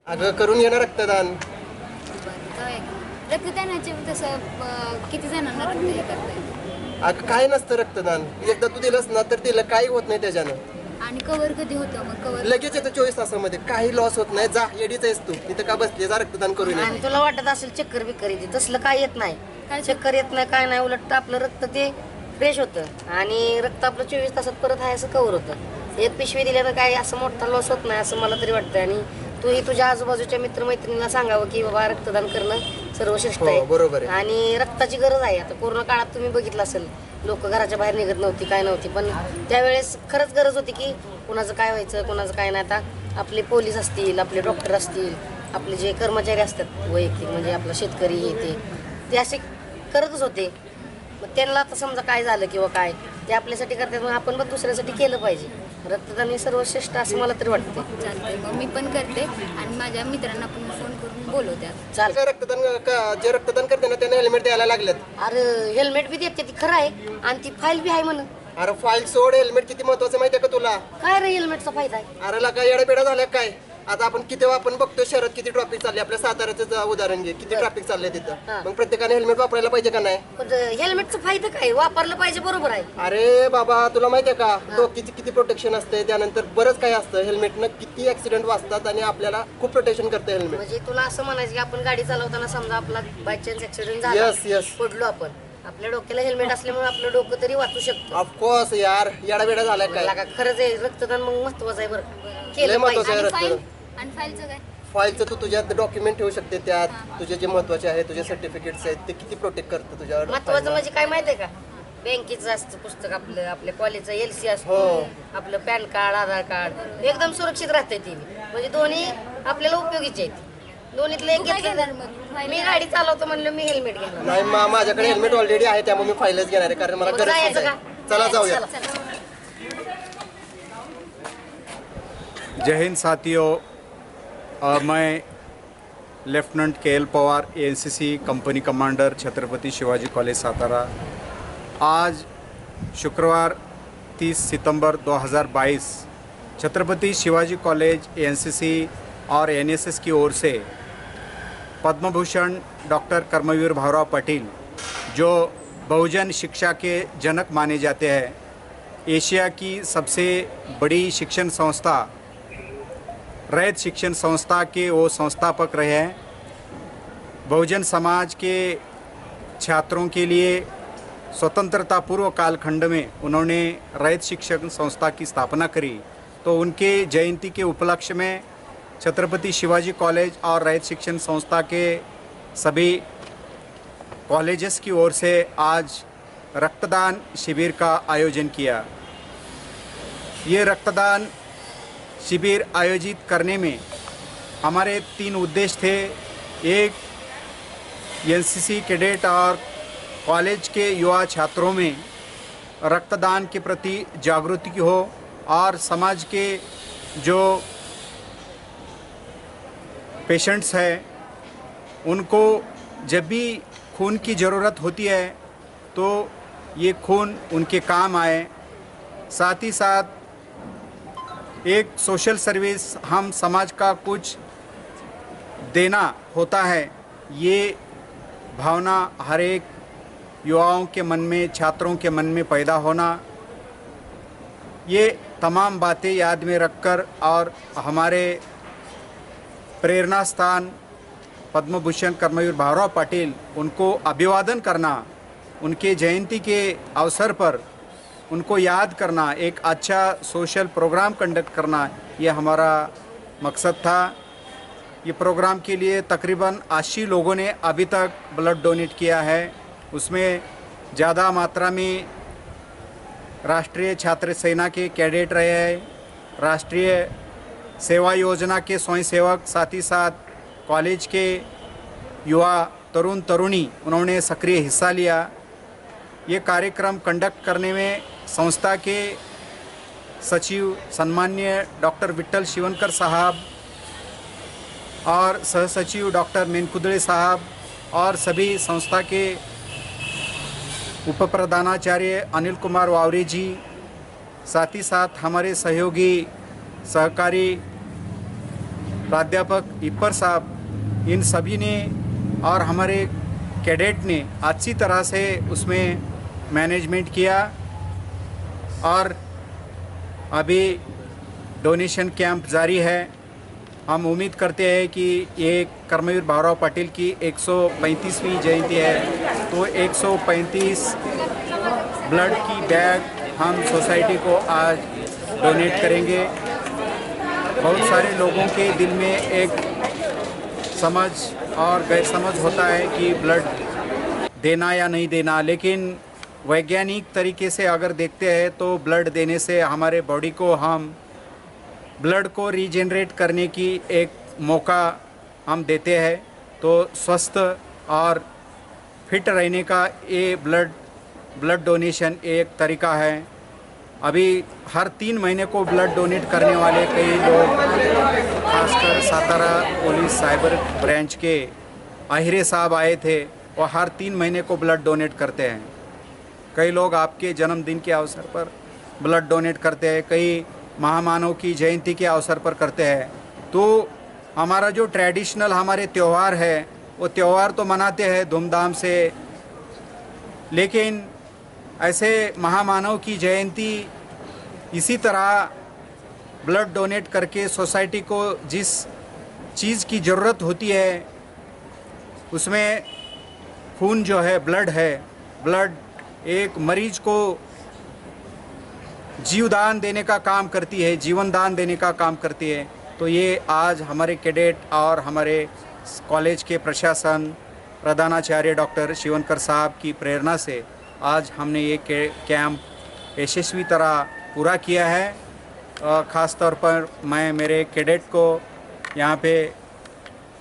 अगं करून येणार रक्तदान. काय रक्तदानाचे तसं किती जणांना रक्त हे करता येतं? अगं काय नसतं रक्तदान. एकदा तू दिलंस ना तर दिलं काही होत नाही त्याच्यानं. आणि कवर कधी होतं मग कवर? लगेच येतं 24 तासामध्ये. काही लॉस होत नाही. जा येडीच आहेस तू इथं का बसली, जा रक्तदान करून ये. आणि तुला वाटत असेल चक्कर बिक्कर येते, तसलं काय येत नाही. चक्कर येत नाही, काय नाही. उलट आपलं रक्त ते फ्रेश होतं आणि रक्त आपलं 24 तासात परत आहे असं कव्हर होतं. एक पिशवी दिल्यानं काय असं मोठा लॉस होत नाही असं मला तरी वाटतं. आणि तूही तुझ्या आजूबाजूच्या मित्रमैत्रिणींना सांगावं की बाबा रक्तदान करणं सर्वश्रेष्ठ हो, बरोबर आहे. आहे. आणि रक्ताची गरज आहे. आता कोरोना काळात तुम्ही बघितलं असेल, लोक घराच्या बाहेर निघत नव्हती, काय नव्हती, पण त्यावेळेस खरंच गरज होती की कुणाचं काय व्हायचं, कुणाचं काय नाही. आता आपले पोलीस असतील, आपले डॉक्टर असतील, आपले जे कर्मचारी असतात वैयक्तिक, म्हणजे आपलं शेतकरी हे ते असे करतच होते. मग त्यांना आता समजा काय झालं किंवा काय ते आपल्यासाठी करतात, मग आपण पण दुसऱ्यासाठी केलं पाहिजे. रक्तदान हे सर्वश्रेष्ठ असं मला तरी वाटतं. चालतंय, मग मी पण करते आणि माझ्या मित्रांना पण फोन करून बोलवते. चालतं. काय रक्तदान जे रक्तदान करते ना त्यांना हेल्मेट द्यायला लागलेत. अरे हेल्मेट बी देते ती खरं आहे आणि ती फाईल बी आहे म्हणून. अरे फाईल सोड, हेल्मेट किती महत्वाचं माहितीये का तुला? काय रे हेल्मेटचा फायदा आहे? अरे लका येड्याबेड्या झाल्या काय? आता आपण किती आपण बघतो शहरात किती ट्रॅफिक चालली. आपल्या साताऱ्याचं उदाहरण घे, किती ट्रॅफिक चाललंय हा. तिथं. मग प्रत्येकाने हेल्मेट वापरायला पाहिजे का नाही? पण हेल्मेटचा फायदा काय? वापरलं पाहिजे, बरोबर आहे. अरे बाबा तुला माहितीये का डोक्याची किती प्रोटेक्शन असते, त्यानंतर बरंच काही असतं. हेल्मेटनं किती ऍक्सिडेंट वाचतात आणि आपल्याला खूप प्रोटेक्शन करतं हेल्मेट. म्हणजे तुला असं म्हणायचं की आपण गाडी चालवताना समजा आपला बाय चान्स ऍक्सिडेंट झाला, Yes, yes. पडलो आपण, आपल्या डोक्याला हेल्मेट असल्यामुळे आपलं डोकं तरी वाचू शकतो. ऑफकोर्स यार, येडाबेडा झालाय काय? मला का खरंच आहे, रक्तदान मग महत्वाचं आहे बरं. लय केलं महत्वाचं पाहिजे. आहे. आणि फाईल रक्तदान. आणि फाईलचं काय? फाईलचं तू तुझ्यात डॉक्युमेंट ठेवू शकते. त्यात तुझे जे महत्वाचे आहे, तुझे सर्टिफिकेट्स आहेत ते किती प्रोटेक्ट करतं तुझ्या महत्वाचं म्हणजे काय माहितीये का? बँकेचं असतं पुस्तक, आपलं आपल्या कॉलेजचं LC असतो, हो. आपलं पॅन कार्ड, आधार कार्ड, एकदम सुरक्षित राहते ती. म्हणजे दोन्ही आपल्याला उपयोगीचे आहेत. दोन्हीतलं एक तू काय घेतलं. घेणार मग? फाईल मी गाडी चालवतो म्हणलं मी हेल्मेट घेणार. नाही माझ्याकडे हेल्मेट ऑलरेडी आहे, त्यामुळे मी फाईलच घेणार आहे कारण मला मग गरज जायचं आहे. का? चला जाऊया. चला. जय हिंद साथियों, मैं lieutenant KL Pawar, ANCC company commander, Chhatrapati Shivaji college Satara. आज शुक्रवार 30 सितंबर 2022 छत्रपति शिवाजी कॉलेज ANCC और NSS की ओर से पद्म भूषण डॉक्टर कर्मवीर भावराव पाटिल, जो बहुजन शिक्षा के जनक माने जाते हैं, एशिया की सबसे बड़ी शिक्षण संस्था रैत शिक्षण संस्था के वो संस्थापक रहे हैं। बहुजन समाज के छात्रों के लिए स्वतंत्रता पूर्व कालखंड में उन्होंने रैत शिक्षण संस्था की स्थापना करी। तो उनके जयंती के उपलक्ष्य में छत्रपति शिवाजी कॉलेज और रैत शिक्षण संस्था के सभी कॉलेजेस की ओर से आज रक्तदान शिविर का आयोजन किया। ये रक्तदान शिविर आयोजित करने में हमारे 3 उद्देश्य थे। एक, NCC कैडेट और कॉलेज के युवा छात्रों में रक्तदान के प्रति जागृति हो और समाज के जो पेशेंट्स हैं उनको जब भी खून की ज़रूरत होती है तो ये खून उनके काम आए। साथ ही साथ एक सोशल सर्विस, हम समाज का कुछ देना होता है, ये भावना हर एक युवाओं के मन में, छात्रों के मन में पैदा होना, ये तमाम बातें याद में रखकर और हमारे प्रेरणा स्थान पद्म भूषण कर्मवीर भावराव पाटिल, उनको अभिवादन करना, उनके जयंती के अवसर पर उनको याद करना, एक अच्छा सोशल प्रोग्राम कंडक्ट करना, ये हमारा मकसद था। ये प्रोग्राम के लिए तकरीबन 80 लोगों ने अभी तक ब्लड डोनेट किया है। उसमें ज़्यादा मात्रा में राष्ट्रीय छात्र सेना के कैडेट रहे हैं, राष्ट्रीय सेवा योजना के स्वयंसेवक, साथ ही साथ कॉलेज के युवा तरुण तरुणी, उन्होंने सक्रिय हिस्सा लिया। ये कार्यक्रम कंडक्ट करने में संस्था के सचिव सम्मान्य डॉक्टर विट्ठल शिवनकर साहब और सहसचिव डॉक्टर मेनकुदड़े साहब और सभी संस्था के उप प्रधानाचार्य अनिल कुमार वावरे जी, साथ ही साथ हमारे सहयोगी सहकारी प्राध्यापक इप्पर साहब, इन सभी ने और हमारे कैडेट ने अच्छी तरह से उसमें मैनेजमेंट किया। और अभी डोनेशन कैंप जारी है। हम उम्मीद करते हैं कि ये कर्मवीर भाऊराव पाटिल की 135वीं जयंती है, तो 135 ब्लड की बैग हम सोसाइटी को आज डोनेट करेंगे। बहुत सारे लोगों के दिल में एक समझ और गैर समझ होता है कि ब्लड देना या नहीं देना, लेकिन वैज्ञानिक तरीके से अगर देखते हैं तो ब्लड देने से हमारे बॉडी को हम ब्लड को रीजनरेट करने की एक मौका हम देते हैं। तो स्वस्थ और फिट रहने का ये ब्लड डोनेशन एक तरीका है। अभी हर 3 महीने को ब्लड डोनेट करने वाले कई लोग, खासकर सातारा पुलिस साइबर ब्रांच के आहिरे साहब आए थे, और हर 3 महीने को ब्लड डोनेट करते हैं। कई लोग आपके जन्मदिन के अवसर पर ब्लड डोनेट करते हैं, कई महामानव की जयंती के अवसर पर करते हैं। तो हमारा जो ट्रेडिशनल हमारे त्यौहार है, वो त्यौहार तो मनाते हैं धूमधाम से, लेकिन ऐसे महामानव की जयंती इसी तरह ब्लड डोनेट करके सोसाइटी को जिस चीज़ की ज़रूरत होती है, उसमें खून जो है, ब्लड है, ब्लड एक मरीज को जीवदान देने का काम करती है, जीवन दान देने का काम करती है। तो ये आज हमारे कैडेट और हमारे कॉलेज के प्रशासन, प्रधानाचार्य डॉक्टर शिवनकर साहब की प्रेरणा से आज हमने ये कैंप यशस्वी तरह पूरा किया है। ख़ास तौर पर मैं मेरे कैडेट को यहाँ पे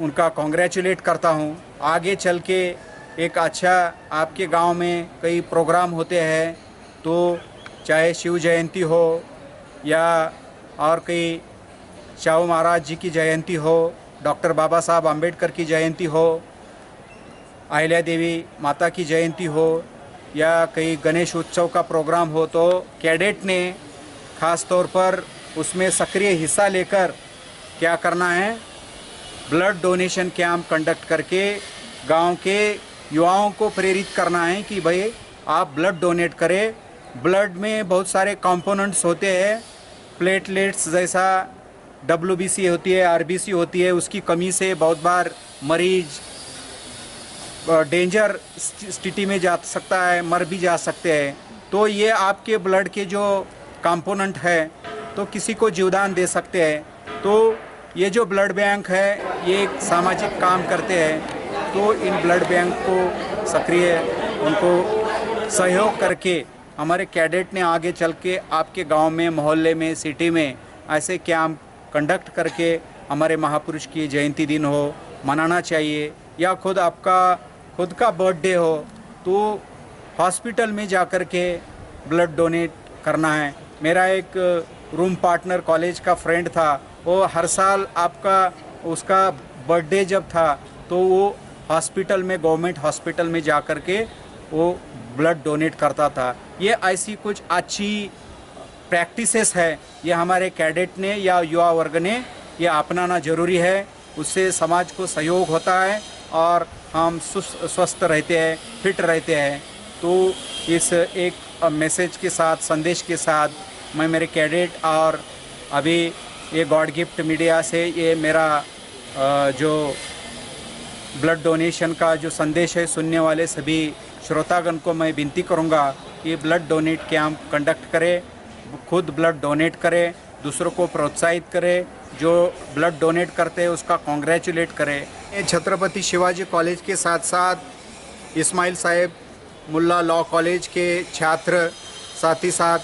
उनका कॉन्ग्रेचुलेट करता हूँ। आगे चल के एक अच्छा आपके गांव में कई प्रोग्राम होते हैं, तो चाहे शिव जयंती हो या और कई शाहू महाराज जी की जयंती हो, डॉक्टर बाबा साहब आम्बेडकर की जयंती हो, अहिल्या देवी माता की जयंती हो, या कई गणेश उत्सव का प्रोग्राम हो, तो कैडेट ने ख़ास तौर पर उसमें सक्रिय हिस्सा लेकर क्या करना है, ब्लड डोनेशन कैंप कंडक्ट करके गांव के युवाओं को प्रेरित करना है कि भाई आप ब्लड डोनेट करें। ब्लड में बहुत सारे कंपोनेंट्स होते हैं, प्लेटलेट्स जैसा WBC होती है, RBC होती है, उसकी कमी से बहुत बार मरीज डेंजर स्थिति में जा सकता है, मर भी जा सकते हैं। तो ये आपके ब्लड के जो कंपोनेंट है तो किसी को जीवदान दे सकते हैं। तो ये जो ब्लड बैंक है ये एक सामाजिक काम करते हैं, तो इन ब्लड बैंक को सक्रिय उनको सहयोग करके हमारे कैडेट ने आगे चल के आपके गांव में, मोहल्ले में, सिटी में ऐसे कैंप कंडक्ट करके हमारे महापुरुष की जयंती दिन हो मनाना चाहिए, या खुद का बर्थडे हो तो हॉस्पिटल में जा कर के ब्लड डोनेट करना है। मेरा एक रूम पार्टनर कॉलेज का फ्रेंड था, वो हर साल उसका बर्थडे जब था तो वो हॉस्पिटल में, गवर्नमेंट हॉस्पिटल में जा कर के वो ब्लड डोनेट करता था। ये ऐसी कुछ अच्छी प्रैक्टिसेस है, ये हमारे कैडेट ने या युवा वर्ग ने ये अपनाना ज़रूरी है। उससे समाज को सहयोग होता है और हम स्वस्थ रहते हैं, फिट रहते हैं। तो इस एक मैसेज के साथ, संदेश के साथ मैं मेरे कैडेट और अभी ये गॉड गिफ्ट मीडिया से ये मेरा जो ब्लड डोनेशन का जो संदेश है, सुनने वाले सभी श्रोतागण को मैं विनती करूंगा कि ब्लड डोनेट कैंप कंडक्ट करें, खुद ब्लड डोनेट करें, दूसरों को प्रोत्साहित करें, जो ब्लड डोनेट करते हैं उसका कॉन्ग्रेचुलेट करें। छत्रपति शिवाजी कॉलेज के साथ साथ इस्माइल साहेब मुल्ला लॉ कॉलेज के छात्र, साथ ही साथ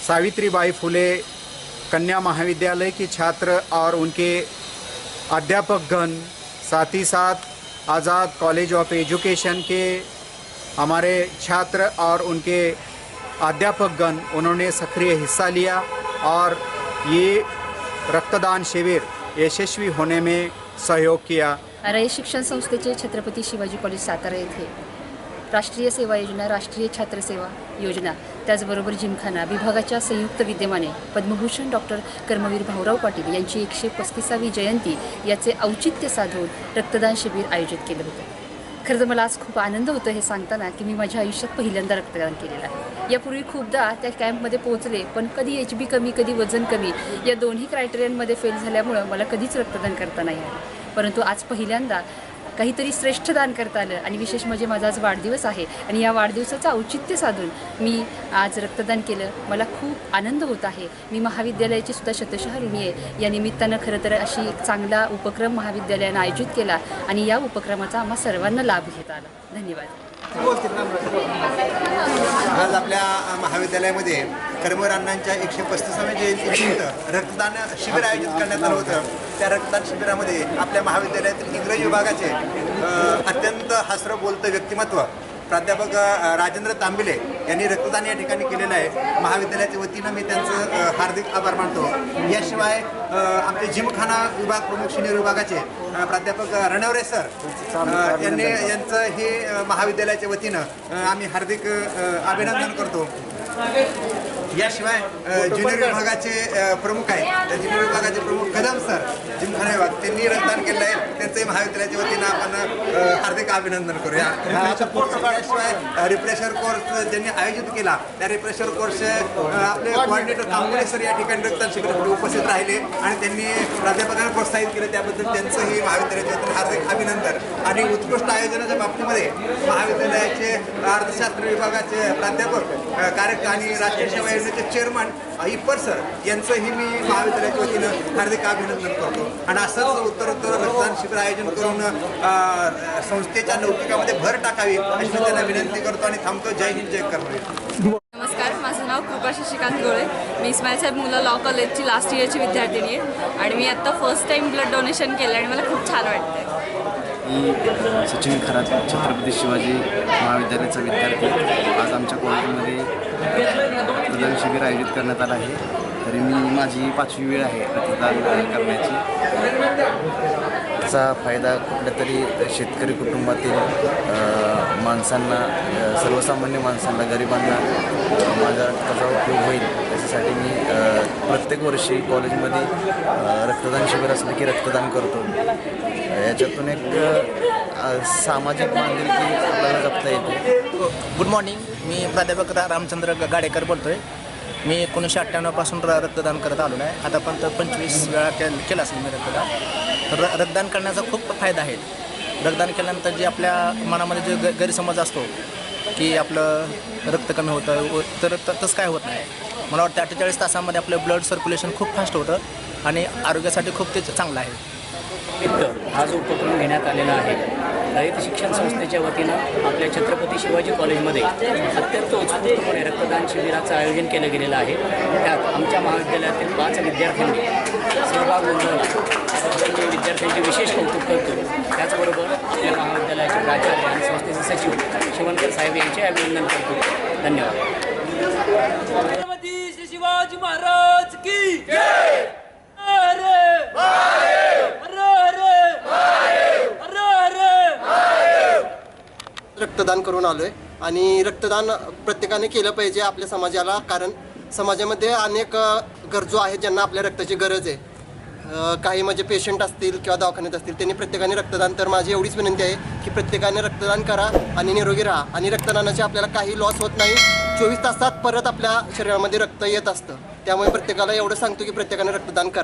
सावित्रीबाई फुले कन्या महाविद्यालय के छात्र और उनके अध्यापकगण, साथ ही साथ आज़ाद कॉलेज ऑफ एजुकेशन के हमारे छात्र और उनके अध्यापकगण, उन्होंने सक्रिय हिस्सा लिया और ये रक्तदान शिविर यशस्वी होने में सहयोग किया। आर्य शिक्षण संस्थेचे छत्रपती शिवाजी कॉलेज सातारा येथे राष्ट्रीय सेवा योजना, राष्ट्रीय छात्र सेवा योजना त्याचबरोबर जिमखाना विभागाच्या संयुक्त विद्यमाने पद्मभूषण डॉक्टर कर्मवीर भाऊराव पाटील यांची 135वी जयंती याचे औचित्य साधून रक्तदान शिबिर आयोजित केलं होतं. खरं तर मला आज खूप आनंद होतो हे सांगताना की मी माझ्या आयुष्यात पहिल्यांदा रक्तदान केलेलं आहे. यापूर्वी खूपदा त्या कॅम्पमध्ये पोहोचले, पण कधी HB कमी, कधी वजन कमी या दोन्ही क्रायटेरियनमध्ये फेल झाल्यामुळं मला कधीच रक्तदान करता नाही आलं. परंतु आज पहिल्यांदा काहीतरी श्रेष्ठ दान करता आलं आणि विशेष म्हणजे माझा आज वाढदिवस आहे आणि या वाढदिवसाचं औचित्य साधून मी आज रक्तदान केलं. मला खूप आनंद होत आहे. मी महाविद्यालयाची सुद्धा शतशः ऋणी आहे. या निमित्तानं खरं तर अशी एक चांगला उपक्रम महाविद्यालयानं आयोजित केला आणि या उपक्रमाचा आम्हा सर्वांना लाभ घेता आला. धन्यवाद. आज आपल्या महाविद्यालयामध्ये कर्मवीर अण्णांच्या 135व्या जयंतीनिमित्त रक्तदान शिबिर आयोजित करण्यात आलं होतं. त्या रक्तदान शिबिरामध्ये आपल्या महाविद्यालयातील इंग्रजी विभागाचे अत्यंत हसरं बोलतं व्यक्तिमत्व प्राध्यापक राजेंद्र तांबिले यांनी रक्तदान या ठिकाणी केलेलं आहे. महाविद्यालयाच्या वतीनं मी त्यांचं हार्दिक आभार मानतो. याशिवाय आमचे जिमखाना विभाग प्रमुख सिनियर विभागाचे प्राध्यापक रणवरे सर यांचं हे महाविद्यालयाच्या वतीनं आम्ही हार्दिक अभिनंदन करतो. याशिवाय ज्युनियर विभागाचे प्रमुख आहेत, त्या ज्युनियर विभागाचे प्रमुख कदम सर जिमखाना विभाग त्यांनी रक्तदान केलं आहे. त्यांचंही महाविद्यालयाच्या वतीनं आपण हार्दिक अभिनंदन करूया. याशिवाय रिफ्रेशर कोर्स ज्यांनी आयोजित केला त्या रिफ्रेशर कोर्सचे आपले कोऑर्डिनेटर कांबळे सर या ठिकाणी रक्तदान शिबिरामध्ये उपस्थित राहिले आणि त्यांनी प्राध्यापकांना प्रोत्साहित केलं. त्याबद्दल त्यांचंही महाविद्यालयाच्या वतीनं हार्दिक अभिनंदन. आणि उत्कृष्ट आयोजनाच्या बाबतीमध्ये महाविद्यालयाचे अर्थशास्त्र विभागाचे प्राध्यापक आणि राष्ट्रीय सेवा योजनेचे चेअरमन इप्पर सर यांचंही मी महाविद्यालयाच्या वतीनं हार्दिक अभिनंदन करतो. आणि असंच उत्तरोत्तर रक्तदान शिबिर आयोजन करून संस्थेच्या लौकिकामध्ये भर टाकावी अशी मी त्यांना विनंती करतो आणि थांबतो. जय हिंद, जय कर्मवीर. नमस्कार, माझं नाव कृपा शशिकांत गोळे. मी इस्माईल साहेब मुलं लॉ कॉलेजची लास्ट इयरची विद्यार्थिनी आहे आणि मी आत्ता फर्स्ट टाईम ब्लड डोनेशन केलं आणि मला खूप छान वाटतं. मी सचिन खरात, छत्रपती शिवाजी महाविद्यालयाचा विद्यार्थी. आज आमच्या कॉलेजमध्ये रक्तदान शिबिर आयोजित करण्यात आलं आहे. तरी मी माझी 5वी वेळ आहे रक्तदान करण्याची. त्याचा फायदा कुठल्या तरी शेतकरी कुटुंबातील माणसांना, सर्वसामान्य माणसांना, गरिबांना माझ्या रक्ताचा उपयोग होईल याच्यासाठी मी प्रत्येक वर्षी कॉलेजमध्ये रक्तदान शिबिर असलं की रक्तदान करतो. याच्यातून एक सामाजिक बांधिलकी आपल्याला जपता येते. गुड मॉर्निंग, मी प्राध्यापक रामचंद्र गाडेकर बोलतो आहे. मी 1998पासून रक्तदान करत आलो आहे. आतापर्यंत 25 वेळा केलं असेल मी रक्तदान. तर रक्तदान करण्याचा खूप फायदा आहे. रक्तदान केल्यानंतर जे आपल्या मनामध्ये जो गैरसमज असतो की आपलं रक्त कमी होतं, तर तसं काय होत नाही. मला वाटतं 48 तासामध्ये आपलं ब्लड सर्क्युलेशन खूप फास्ट होतं आणि आरोग्यासाठी खूप ते चांगलं आहे. हा जो उपक्रम घेण्यात आलेला आहे, रयत शिक्षण संस्थेच्या वतीनं आपल्या छत्रपती शिवाजी कॉलेजमध्ये अत्यंत उत्स्फूर्तपणे रक्तदान शिबिराचं आयोजन केलं गेलेलं आहे. त्यात आमच्या महाविद्यालयातील 5 विद्यार्थ्यांनी सहभाग नोंदवला. त्याबद्दल मी विद्यार्थ्यांचे विशेष कौतुक करतो. त्याचबरोबर आपल्या महाविद्यालयाचे प्राचार्य आणि संस्थेचे सचिव शिवणकर साहेब यांचे अभिनंदन करतो. धन्यवाद. छत्रपती शिवाजी महाराज की जय. रक्तदान करून आलोय आणि रक्तदान प्रत्येकाने केलं पाहिजे आपल्या समाजाला. कारण समाजामध्ये अनेक गरजू आहेत ज्यांना आपल्या रक्ताची गरज आहे. काही म्हणजे पेशंट असतील किंवा दवाखान्यात असतील, त्यांनी प्रत्येकाने रक्तदान. तर माझी एवढीच विनंती आहे की प्रत्येकाने रक्तदान करा आणि निरोगी राहा. आणि रक्तदानाचे आपल्याला काही लॉस होत नाही. 24 तासात परत आपल्या शरीरामध्ये रक्त येत असतं. त्यामुळे प्रत्येकाला एवढं सांगतो की प्रत्येकाने रक्तदान करा.